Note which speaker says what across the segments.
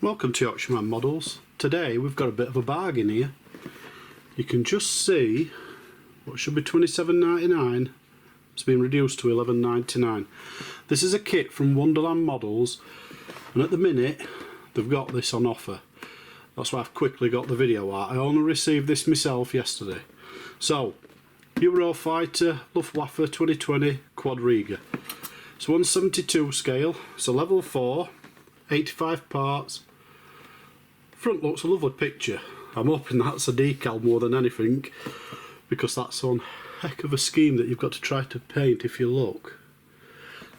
Speaker 1: Welcome to Yorkshireman Models. Today we've got a bit of a bargain here. You can just see what should be $27.99. It's been reduced to $11.99. This is a kit from Wonderland Models, and at the minute they've got this on offer. That's why I've quickly got the video out. I only received this myself yesterday. So, Eurofighter Luftwaffe 2020 quadriga. It's 172 scale. It's a level 4, 85 parts. Front looks a lovely picture. I'm hoping that's a decal more than anything, because that's one heck of a scheme that you've got to try to paint if you're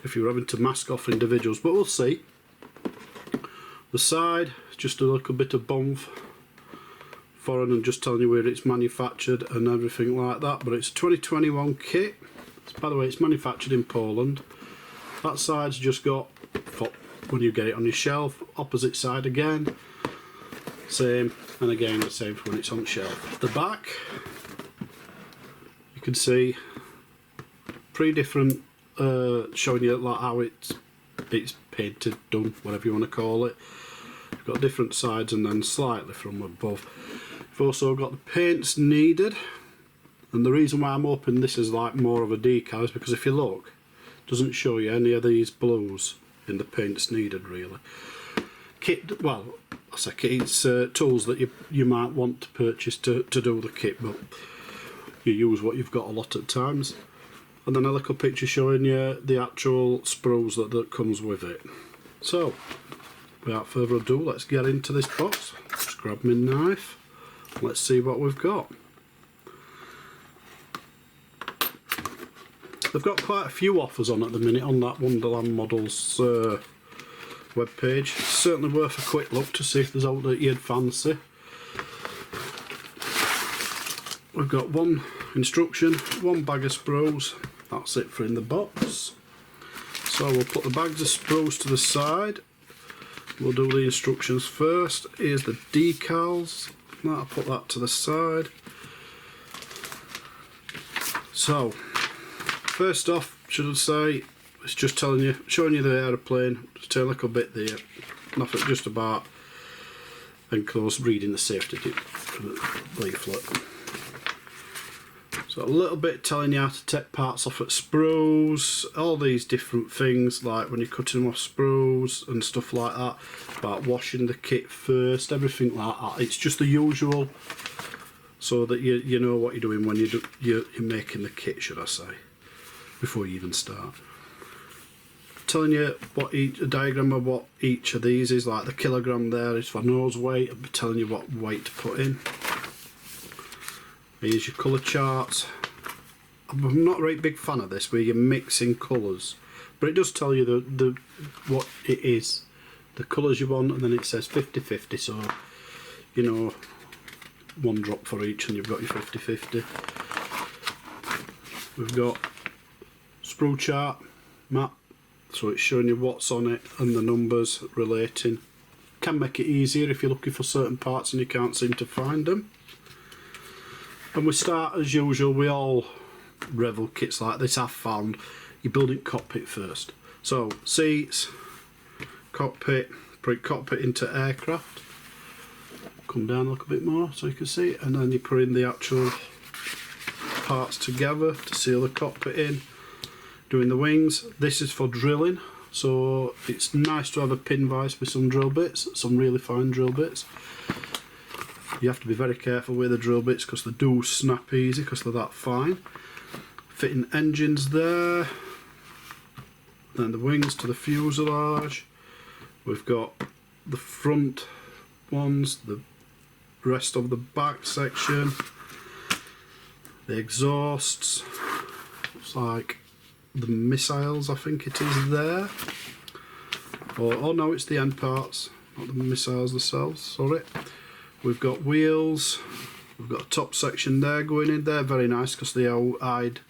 Speaker 1: having to mask off individuals, but we'll see. The side, just a little bit of bump foreign and just telling you where it's manufactured and everything like that, but it's a 2021 kit. By the way, it's manufactured in Poland. That side's just got, when you get it on your shelf, opposite side again, same, and again the same for when it's on shelf. The back, you can see three different, showing you like how it's painted, done, whatever you want to call it. You've got different sides and then slightly from above. You've also got the paints needed, and the reason why I'm hoping this is like more of a decal is because if you look, it doesn't show you any of these blues in the paints needed really. Kit, well, I say kit, it's tools that you might want to purchase to do the kit, but you use what you've got a lot of times. And then a little picture showing you the actual sprues that comes with it. So, without further ado, let's get into this box. Just grab my knife. Let's see what we've got. They've got quite a few offers on at the minute on that Wonderland Models webpage. Certainly worth a quick look to see if there's out that you'd fancy. We've got one instruction, one bag of sprues. That's it for in the box. So we'll put the bags of sprues to the side. We'll do the instructions first. Here's the decals. I'll put that to the side. So, first off, should I say, it's just showing you the aeroplane. Just a little bit there. Nothing, just about enclosed, reading the safety leaflet. So a little bit telling you how to take parts off at sprues, all these different things, like when you're cutting off sprues and stuff like that, about washing the kit first, everything like that. It's just the usual, so that you know what you're doing when you're making the kit, should I say, before you even start. Telling you what a diagram of what each of these is, like the kilogram there is for nose weight. I'll be telling you what weight to put in. Here's your colour charts. I'm not a very big fan of this where you're mixing colours, but it does tell you what it is, the colours you want, and then it says 50-50, so you know, one drop for each and you've got your 50-50. We've got sprue chart map, so it's showing you what's on it and the numbers relating. Can make it easier if you're looking for certain parts and you can't seem to find them. And we start as usual with all Revell kits like this. I've found you're building cockpit first. So seats, cockpit, put cockpit into aircraft. Come down a little bit more so you can see it, and then you put in the actual parts together to seal the cockpit in. Doing the wings. This is for drilling, so it's nice to have a pin vise with some drill bits, some really fine drill bits. You have to be very careful with the drill bits because they do snap easy because they're that fine. Fitting engines there. Then the wings to the fuselage. We've got the front ones, the rest of the back section. The exhausts. Looks like the missiles, I think it is there. Oh no, it's the end parts, not the missiles themselves, sorry. We've got wheels, we've got a top section there going in there, very nice because they hide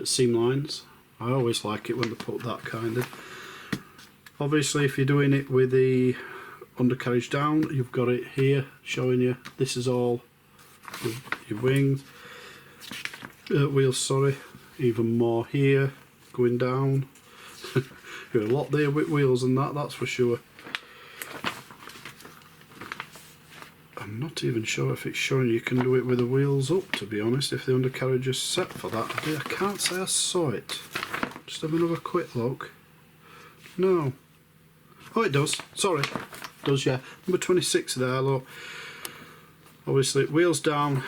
Speaker 1: seam lines. I always like it when they put that kind of. Obviously if you're doing it with the undercarriage down, you've got it here showing you this is all your wings, wheels, sorry, even more here going down. You're a lot there with wheels and that's for sure. I'm not even sure if it's showing you can do it with the wheels up, to be honest, if the undercarriage is set for that. I can't say I saw it. Just have another quick look. No. Oh, it does. Sorry. It does, yeah. Number 26 there, look. Obviously, wheels down,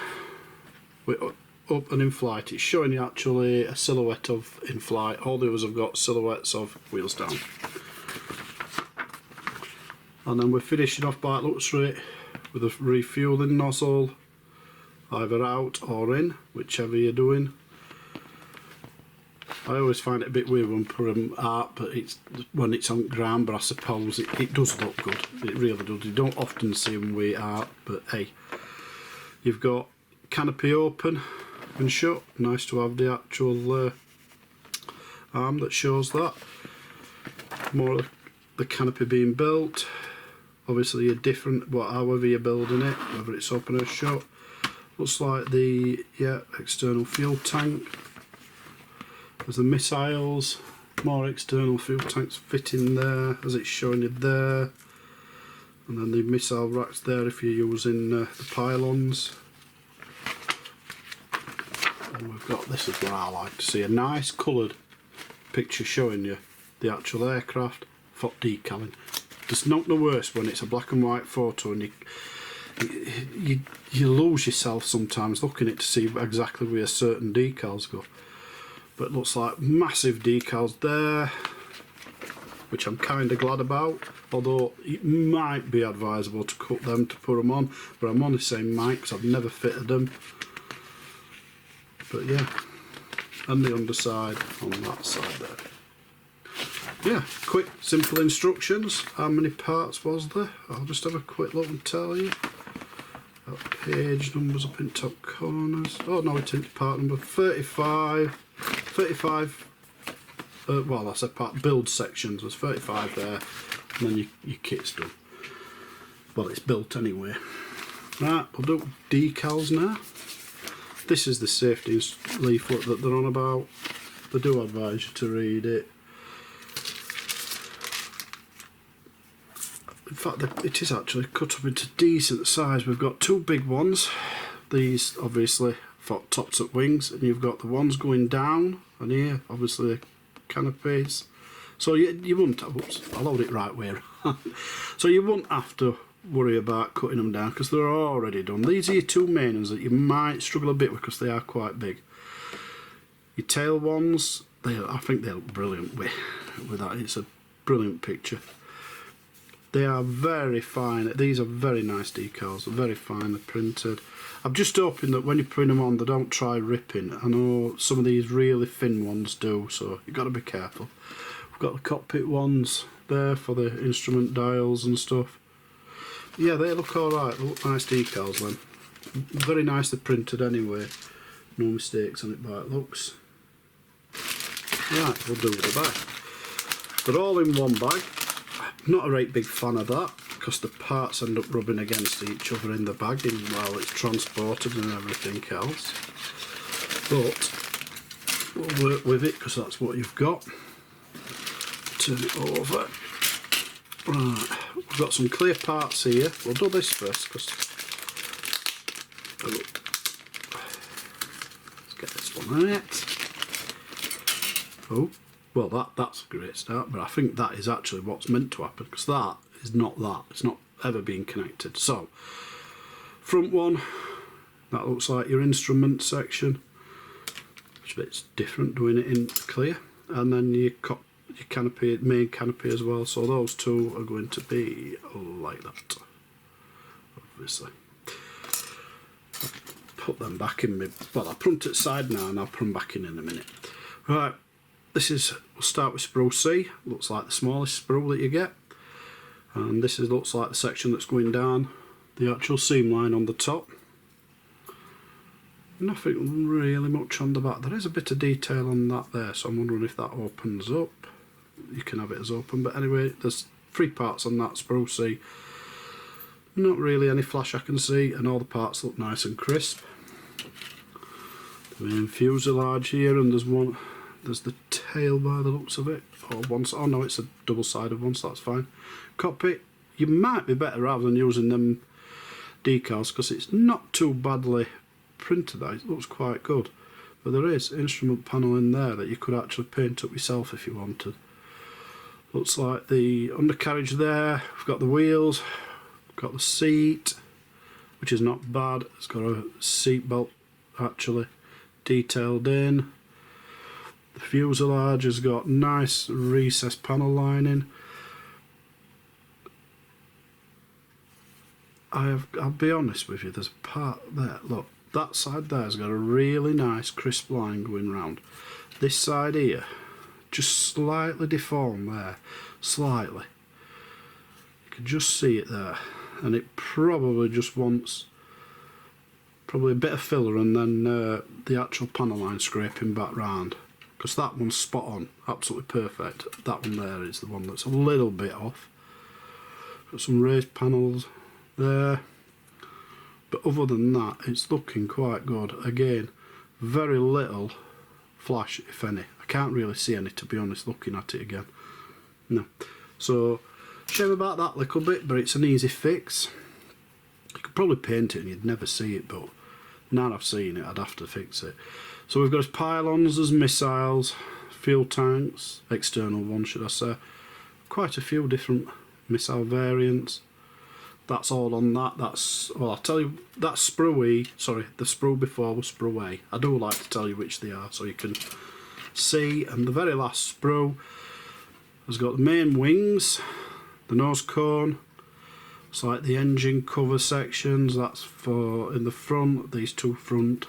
Speaker 1: up and in flight. It's showing you actually a silhouette of in flight. All the others have got silhouettes of wheels down. And then we're finishing off by it looks right with a refueling nozzle, either out or in, whichever you're doing. I always find it a bit weird when we put them out, but it's when it's on ground. But I suppose it does look good. It really does. You don't often see them way out, but hey, you've got canopy open and shut. Nice to have the actual arm that shows that. More of the canopy being built. Obviously, you're different, however you're building it, whether it's open or shut. Looks like the external fuel tank. There's the missiles, more external fuel tanks fitting there, as it's showing you there. And then the missile racks there if you're using the pylons. And we've got, this is what I like to see, a nice coloured picture showing you the actual aircraft for decaling. There's not the worst when it's a black and white photo and you lose yourself sometimes looking at it to see exactly where certain decals go. But it looks like massive decals there, which I'm kind of glad about, although it might be advisable to cut them to put them on, but I'm only saying might because I've never fitted them. But yeah, and the underside on that side there. Yeah, quick, simple instructions. How many parts was there? I'll just have a quick look and tell you. Got page numbers up in top corners. Oh no, it's into part number 35. Well, that's a part build sections. There's 35 there, and then your kit's done. Well, it's built anyway. Right, we'll do decals now. This is the safety leaflet that they're on about. They do advise you to read it. In fact, it is actually cut up into decent size. We've got two big ones. These obviously for tops up wings, and you've got the ones going down, and here obviously the canopies. So you wouldn't. Oops, I'll hold it right way. So you wouldn't have to worry about cutting them down because they're already done. These are your two main ones that you might struggle a bit with because they are quite big. Your tail ones, I think they look brilliant with that. It's a brilliant picture. They are very fine. These are very nice decals. They're very finely printed. I'm just hoping that when you print them on, they don't try ripping. I know some of these really thin ones do, so you've got to be careful. We've got the cockpit ones there for the instrument dials and stuff. Yeah, they look alright. They look nice decals then. Very nicely printed anyway. No mistakes on it by it looks. Right, we'll do the bag. They're all in one bag. Not a great big fan of that because the parts end up rubbing against each other in the bagging while it's transported and everything else. But we'll work with it because that's what you've got. Turn it over. Right, we've got some clear parts here. We'll do this first because let's get this one right. Oh. Well, that's a great start, but I think that is actually what's meant to happen because that is not that. It's not ever been connected. So, front one, that looks like your instrument section, which bit's different doing it in clear, and then your canopy, main canopy as well. So those two are going to be like that, obviously. Put them back in me. Well, I'll put it side now, and I'll put them back in a minute. Right. This is, we'll start with sprue C, looks like the smallest sprue that you get, and this looks like the section that's going down the actual seam line on the top. Nothing really much on the back. There is a bit of detail on that there, so I'm wondering if that opens up. You can have it as open, but anyway, there's 3 parts on that sprue C. Not really any flash I can see, and all the parts look nice and crisp. The main fuselage here, and there's the tail by the looks of it, or oh no, it's a double-sided one, so that's fine. Cockpit, you might be better rather than using them decals because it's not too badly printed. It looks quite good, but there is instrument panel in there that you could actually paint up yourself if you wanted. Looks like the undercarriage there. We've got the wheels, we've got the seat, which is not bad. It's got a seat belt actually detailed in. The fuselage has got nice recessed panel lining. I'll be honest with you, there's a part there, look, that side there's got a really nice crisp line going round. This side here, just slightly deformed there, slightly. You can just see it there, and it probably just wants probably a bit of filler and then the actual panel line scraping back round. Because that one's spot on, absolutely perfect. That one there is the one that's a little bit off. Got some raised panels there, but other than that it's looking quite good. Again, very little flash if any. I can't really see any, to be honest, looking at it again. No, so shame about that little bit, but it's an easy fix. You could probably paint it and you'd never see it, but now I've seen it I'd have to fix it. So we've got as pylons, as missiles, fuel tanks, external ones should I say, quite a few different missile variants. That's all on that. That's, well, I'll tell you, that's sprue E. Sorry, the sprue before was sprue A. I do like to tell you which they are so you can see. And the very last sprue has got the main wings, the nose cone. It's like the engine cover sections. That's for in the front. These two front.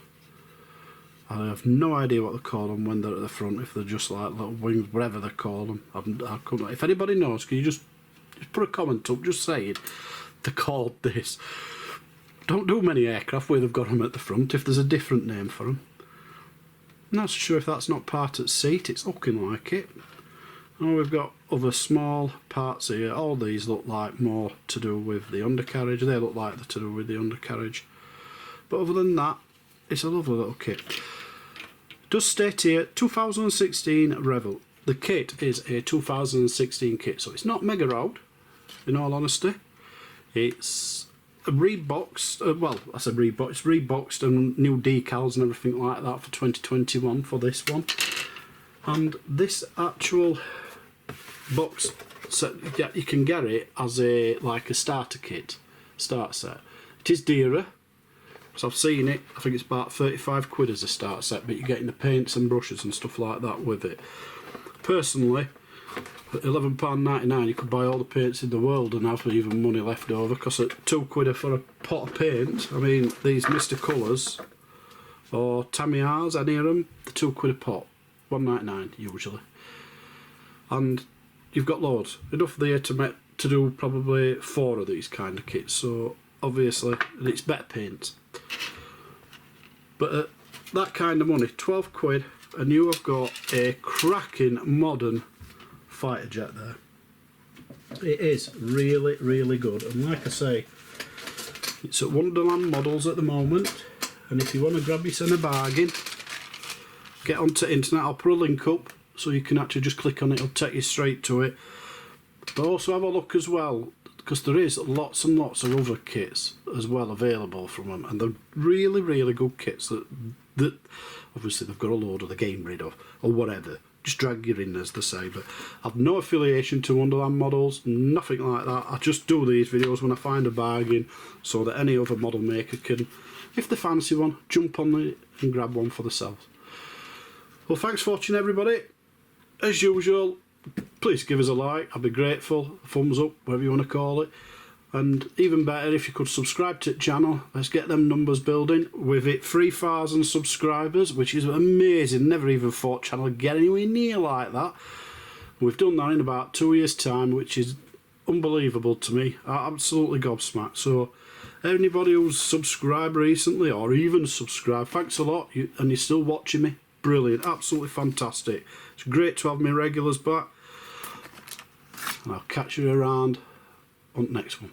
Speaker 1: I have no idea what they call them when they're at the front. If they're just like little wings, whatever they call them. I couldn't. If anybody knows, can you just put a comment up? Just say it. They're called this. Don't do many aircraft where they've got them at the front if there's a different name for them. I'm not sure if that's not part of the seat. It's looking like it. Oh, we've got other small parts here. All these look like more to do with the undercarriage. They look like they're to do with the undercarriage. But other than that, it's a lovely little kit. It does state here 2016 Revell. The kit is a 2016 kit, so it's not mega old, in all honesty. It's a reboxed, well, I said reboxed, it's reboxed and new decals and everything like that for 2021 for this one. And this actual box set, yeah, you can get it as a like a starter kit, starter set. It is dearer, so I've seen it. I think it's about 35 quid as a starter set, but you're getting the paints and brushes and stuff like that with it. Personally, at £11.99 you could buy all the paints in the world and have even money left over, because at £2 for a pot of paint, I mean these Mr Colours or Tamiya's, any of them, they're £2 a pot, £1.99 usually. And you've got loads, enough there to do probably 4 of these kind of kits, so obviously it's better paint. But at that kind of money, 12 quid, and you have got a cracking modern fighter jet there. It is really, really good, and like I say, it's at Wonderland Models at the moment, and if you want to grab yourself a bargain, get onto the internet. I'll put a link up so you can actually just click on it, it'll take you straight to it. But also have a look as well, because there is lots and lots of other kits as well available from them, and they're really, really good kits that obviously they've got a load of the game rid of or whatever. Just drag you in, as they say. But I've no affiliation to Wonderland Models, nothing like that. I just do these videos when I find a bargain so that any other model maker can, if they fancy one, jump on it and grab one for themselves. Well, thanks for watching everybody. As usual, please give us a like, I'd be grateful, a thumbs up, whatever you want to call it. And even better if you could subscribe to the channel. Let's get them numbers building. With it 3,000 subscribers, which is amazing. Never even thought channel would get anywhere near like that. We've done that in about 2 years time, which is unbelievable to me. I'm absolutely gobsmacked. So anybody who's subscribed recently or even subscribed, thanks a lot. And you're still watching me. Brilliant, absolutely fantastic. It's great to have my regulars back. And I'll catch you around on the next one.